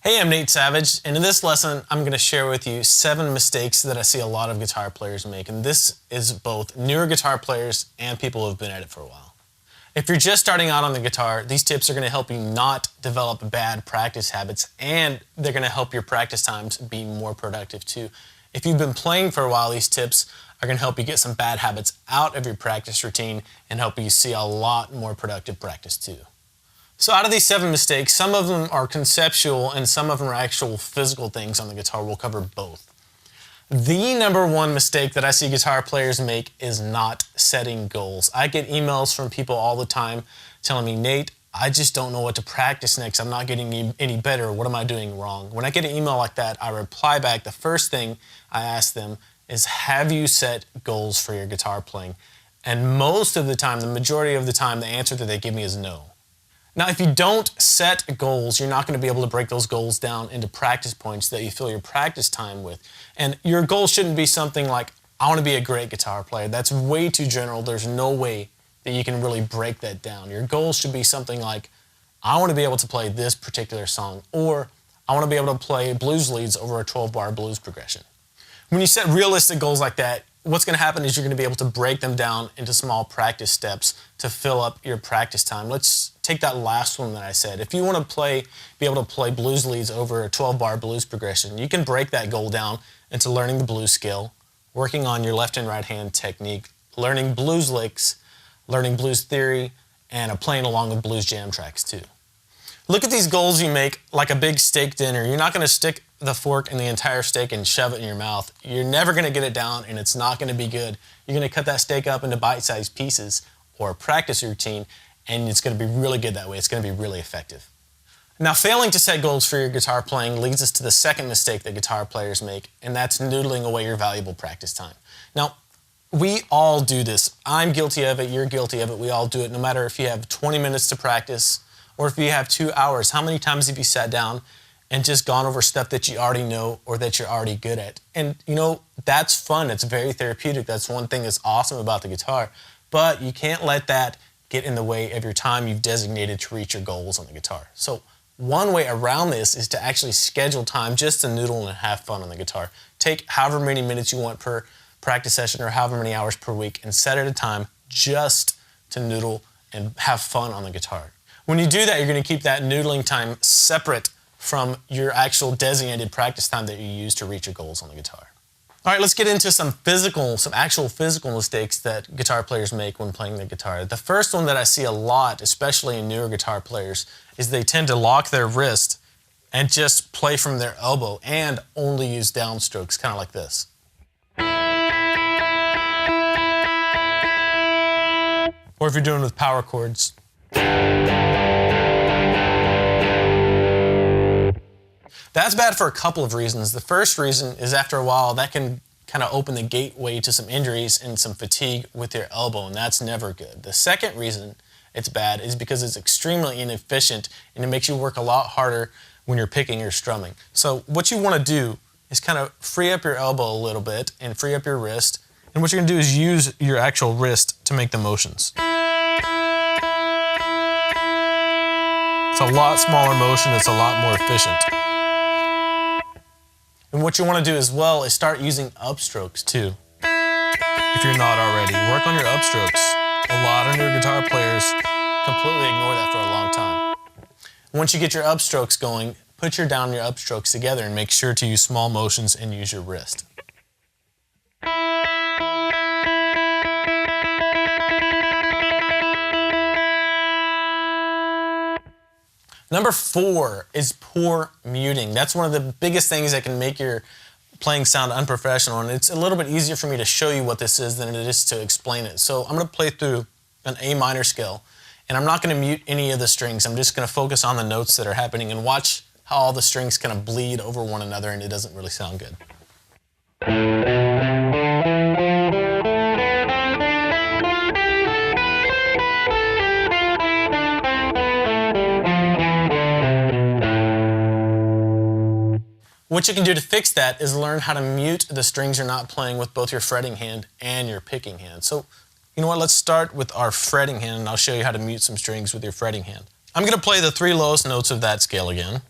Hey, I'm Nate Savage, and in this lesson, I'm going to share with you 7 mistakes that I see a lot of guitar players make, and this is both newer guitar players and people who have been at it for a while. If you're just starting out on the guitar, these tips are going to help you not develop bad practice habits, and they're going to help your practice times be more productive too. If you've been playing for a while, these tips are going to help you get some bad habits out of your practice routine and help you see a lot more productive practice too. So out of these 7 mistakes, some of them are conceptual and some of them are actual physical things on the guitar. We'll cover both. The number 1 mistake that I see guitar players make is not setting goals. I get emails from people all the time telling me, Nate, I just don't know what to practice next. I'm not getting any better. What am I doing wrong? When I get an email like that, I reply back. The first thing I ask them is, have you set goals for your guitar playing? And most of the time, the majority of the time, the answer that they give me is no. Now, if you don't set goals, you're not going to be able to break those goals down into practice points that you fill your practice time with. And your goal shouldn't be something like, I want to be a great guitar player. That's way too general. There's no way that you can really break that down. Your goal should be something like, I want to be able to play this particular song, or I want to be able to play blues leads over a 12-bar blues progression. When you set realistic goals like that, what's going to happen is you're going to be able to break them down into small practice steps to fill up your practice time. Let's take that last one that I said. If you want to be able to play blues leads over a 12-bar blues progression, you can break that goal down into learning the blues scale, working on your left and right hand technique, learning blues licks, learning blues theory, and playing along with blues jam tracks too. Look at these goals you make like a big steak dinner. You're not going to stick the fork in the entire steak and shove it in your mouth. You're never going to get it down and it's not going to be good. You're going to cut that steak up into bite-sized pieces or a practice routine, and it's going to be really good that way. It's going to be really effective. Now, failing to set goals for your guitar playing leads us to the second mistake that guitar players make, and that's noodling away your valuable practice time. Now, we all do this. I'm guilty of it. You're guilty of it. We all do it, no matter if you have 20 minutes to practice or if you have 2 hours. How many times have you sat down and just gone over stuff that you already know or that you're already good at? And you know, that's fun. It's very therapeutic. That's one thing that's awesome about the guitar. But you can't let that get in the way of your time you've designated to reach your goals on the guitar. So one way around this is to actually schedule time just to noodle and have fun on the guitar. Take however many minutes you want per practice session or however many hours per week and set it a time just to noodle and have fun on the guitar. When you do that, you're going to keep that noodling time separate from your actual designated practice time that you use to reach your goals on the guitar. All right, let's get into some actual physical mistakes that guitar players make when playing the guitar. The first one that I see a lot, especially in newer guitar players, is they tend to lock their wrist and just play from their elbow and only use downstrokes, kind of like this. Or if you're doing it with power chords. That's bad for a couple of reasons. The first reason is after a while that can kind of open the gateway to some injuries and some fatigue with your elbow, and that's never good. The second reason it's bad is because it's extremely inefficient and it makes you work a lot harder when you're picking or strumming. So what you want to do is kind of free up your elbow a little bit and free up your wrist, and what you're going to do is use your actual wrist to make the motions. It's a lot smaller motion, it's a lot more efficient. And what you want to do as well is start using upstrokes too. If you're not already, work on your upstrokes. A lot of new guitar players completely ignore that for a long time. Once you get your upstrokes going, put your down and your upstrokes together and make sure to use small motions and use your wrist. Number 4 is poor muting. That's one of the biggest things that can make your playing sound unprofessional, and it's a little bit easier for me to show you what this is than it is to explain it. So I'm going to play through an A minor scale, and I'm not going to mute any of the strings. I'm just going to focus on the notes that are happening and watch how all the strings kind of bleed over one another, and it doesn't really sound good. What you can do to fix that is learn how to mute the strings you're not playing with both your fretting hand and your picking hand. So, you know what, let's start with our fretting hand and I'll show you how to mute some strings with your fretting hand. I'm going to play the 3 lowest notes of that scale again.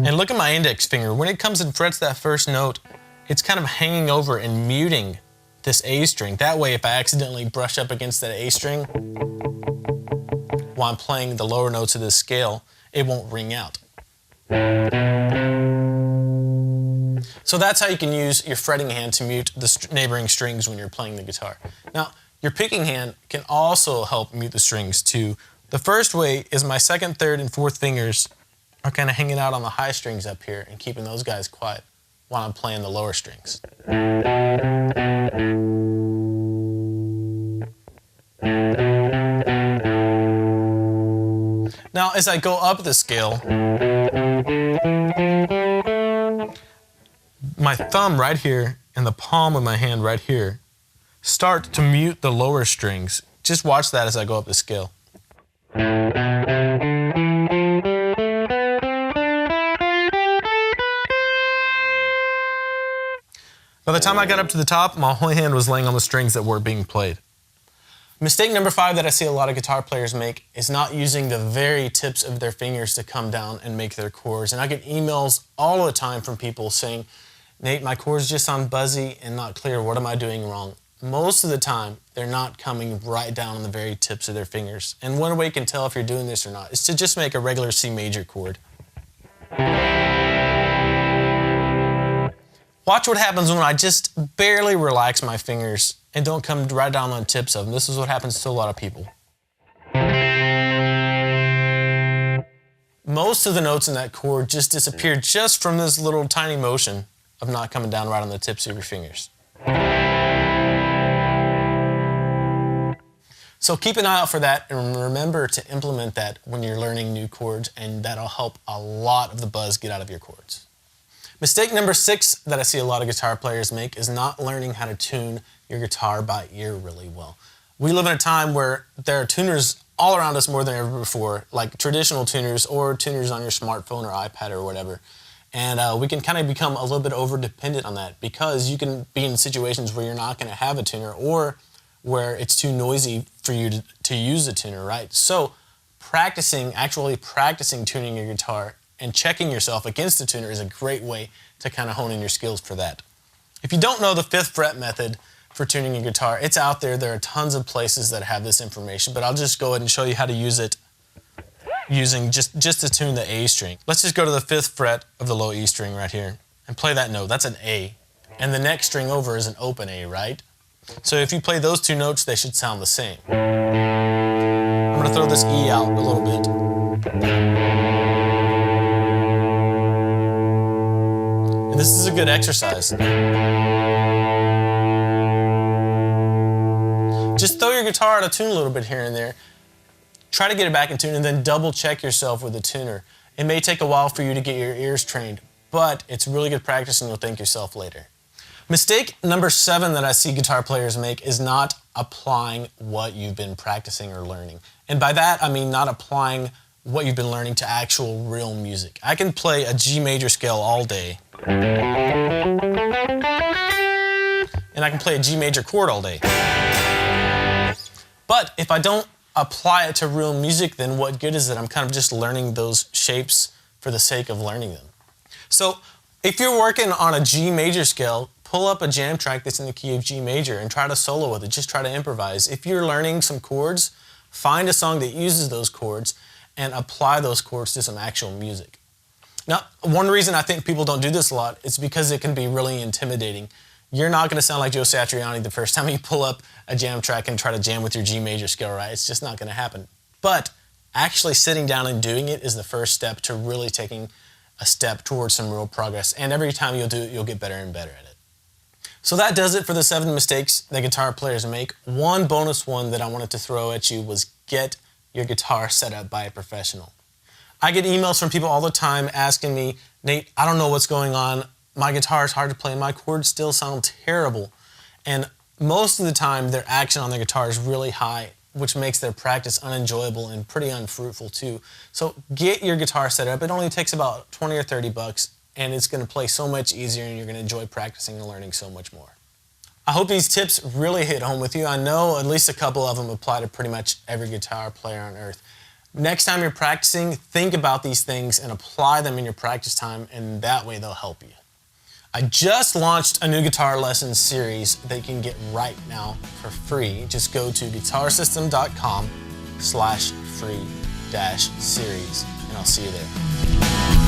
And look at my index finger. When it comes and frets that first note, it's kind of hanging over and muting this A string. That way, if I accidentally brush up against that A string while I'm playing the lower notes of this scale, it won't ring out. So that's how you can use your fretting hand to mute the neighboring strings when you're playing the guitar. Now, your picking hand can also help mute the strings too. The first way is my second, third, and fourth fingers are kind of hanging out on the high strings up here and keeping those guys quiet while I'm playing the lower strings. Now, as I go up the scale, my thumb right here and the palm of my hand right here start to mute the lower strings. Just watch that as I go up the scale. By the time I got up to the top, my whole hand was laying on the strings that were being played. Mistake number 5 that I see a lot of guitar players make is not using the very tips of their fingers to come down and make their chords. And I get emails all the time from people saying, Nate, my chords just sound buzzy and not clear. What am I doing wrong? Most of the time, they're not coming right down on the very tips of their fingers. And one way you can tell if you're doing this or not is to just make a regular C major chord. Watch what happens when I just barely relax my fingers and don't come right down on the tips of them. This is what happens to a lot of people. Most of the notes in that chord just disappear just from this little tiny motion of not coming down right on the tips of your fingers. So keep an eye out for that and remember to implement that when you're learning new chords, and that'll help a lot of the buzz get out of your chords. Mistake number 6 that I see a lot of guitar players make is not learning how to tune your guitar by ear really well. We live in a time where there are tuners all around us more than ever before, like traditional tuners or tuners on your smartphone or iPad or whatever. And we can kind of become a little bit over-dependent on that because you can be in situations where you're not going to have a tuner or where it's too noisy for you to use a tuner, right? So actually practicing tuning your guitar and checking yourself against the tuner is a great way to kind of hone in your skills for that. If you don't know the 5th fret method for tuning your guitar, it's out there. There are tons of places that have this information, but I'll just go ahead and show you how to use it using just to tune the A string. Let's just go to the 5th fret of the low E string right here and play that note. That's an A. And the next string over is an open A, right? So if you play those two notes, they should sound the same. I'm going to throw this E out a little bit. And this is a good exercise. Just throw your guitar out of tune a little bit here and there. Try to get it back in tune and then double check yourself with the tuner. It may take a while for you to get your ears trained, but it's really good practice and you'll thank yourself later. Mistake number 7 that I see guitar players make is not applying what you've been practicing or learning. And by that, I mean not applying what you've been learning to actual real music. I can play a G major scale all day, and I can play a G major chord all day. But if I don't apply it to real music, then what good is it? I'm kind of just learning those shapes for the sake of learning them. So if you're working on a G major scale, pull up a jam track that's in the key of G major and try to solo with it. Just try to improvise. If you're learning some chords, find a song that uses those chords and apply those chords to some actual music. Now, one reason I think people don't do this a lot is because it can be really intimidating. You're not going to sound like Joe Satriani the first time you pull up a jam track and try to jam with your G major scale, right? It's just not going to happen. But actually sitting down and doing it is the first step to really taking a step towards some real progress. And every time you'll do it, you'll get better and better at it. So that does it for the 7 mistakes that guitar players make. One bonus one that I wanted to throw at you was get your guitar set up by a professional. I get emails from people all the time asking me, Nate, I don't know what's going on. My guitar is hard to play. My chords still sound terrible. And most of the time, their action on their guitar is really high, which makes their practice unenjoyable and pretty unfruitful too. So get your guitar set up. It only takes about 20 or 30 bucks, and it's going to play so much easier, and you're going to enjoy practicing and learning so much more. I hope these tips really hit home with you. I know at least a couple of them apply to pretty much every guitar player on earth. Next time you're practicing, think about these things and apply them in your practice time, and that way they'll help you. I just launched a new guitar lesson series that you can get right now for free. Just go to Vietchord.com/free-series, and I'll see you there.